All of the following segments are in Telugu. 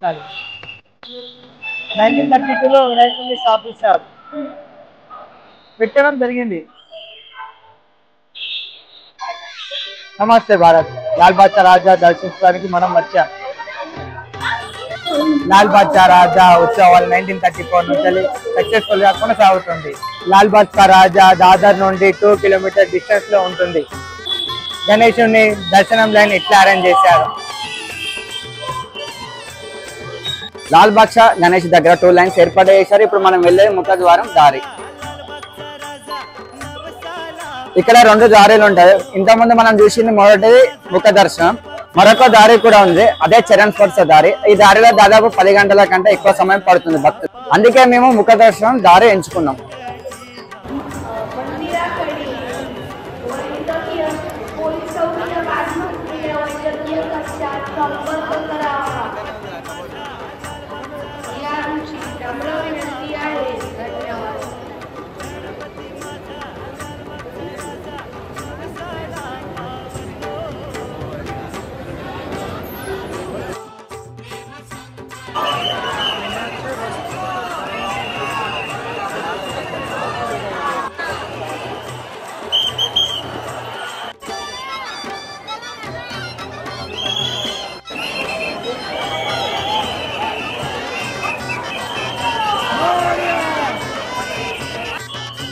1932లో వినాయకుడిని స్థాపించారు, పెట్టడం జరిగింది. నమస్తే భారత్. లాల్ బాద్షా రాజా దర్శించడానికి మనం వచ్చాం. లాల్ బాద్షా రాజా ఉత్సవాలు 1934 నుంచి సక్సెస్ఫుల్ గా కొనసాగుతుంది. లాల్ బాద్షా రాజా దాదర్ నుండి 2 కిలోమీటర్ డిస్టెన్స్ లో ఉంటుంది. గణేశుని దర్శనం లైన్ ఇట్లా అరేంజ్ చేశారు. లాల్ బాద్షా గణేష్ దగ్గర 2 లైన్స్ ఏర్పాటు చేశారు. ఇప్పుడు మనం వెళ్ళే ముఖద్వారం దారి. ఇక్కడ 2 దారులు ఉంటాయి. ఇంతకుముందు మనం చూసింది మొదటిది ముఖ దర్శనం, మరొక దారి కూడా ఉంది, అదే చరణ్ స్పర్శ దారి. ఈ దారిలో దాదాపు 10 గంటల కంటే ఎక్కువ సమయం పడుతుంది భక్తులు. అందుకే మేము ముఖ దర్శనం దారి ఎంచుకున్నాం.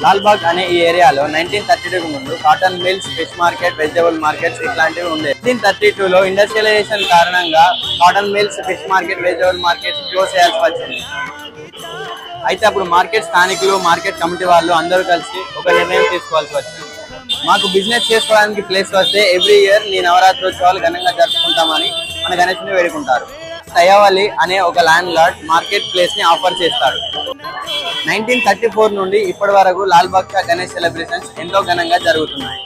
లాల్బాగ్ అనే ఈ ఏరియాలో 1932 ముందు cotton mills, fish market, vegetable markets ఇట్లాంటివి ఉండేవి. 1932లో ఇండస్ట్రియలైజేషన్ కారణంగా cotton mills, fish market, vegetable markets close చేయాల్సి వచ్చింది. అయితే అప్పుడు మార్కెట్ స్థానికులు, మార్కెట్ కమిటీ వాళ్ళు అందరూ కలిసి ఒక నిర్ణయం తీసుకోవాల్సి వచ్చింది. మాకు బిజినెస్ చేసుకోవడానికి ప్లేస్ వస్తే ఎవ్రీ ఇయర్ ఈ నవరాత్రోత్సవాలు ఘనంగా జరుపుకుంటామని మన గణేశుని వేడుకుంటారు. తయావలి అనే ఒక ల్యాండ్ లార్డ్ మార్కెట్ ప్లేస్ ని ఆఫర్ చేస్తాడు. 1934 నుండి ఇప్పటి వరకు లాల్ బాద్షా గణేష్ సెలబ్రేషన్స్ ఎంతో ఘనంగా జరుగుతున్నాయి.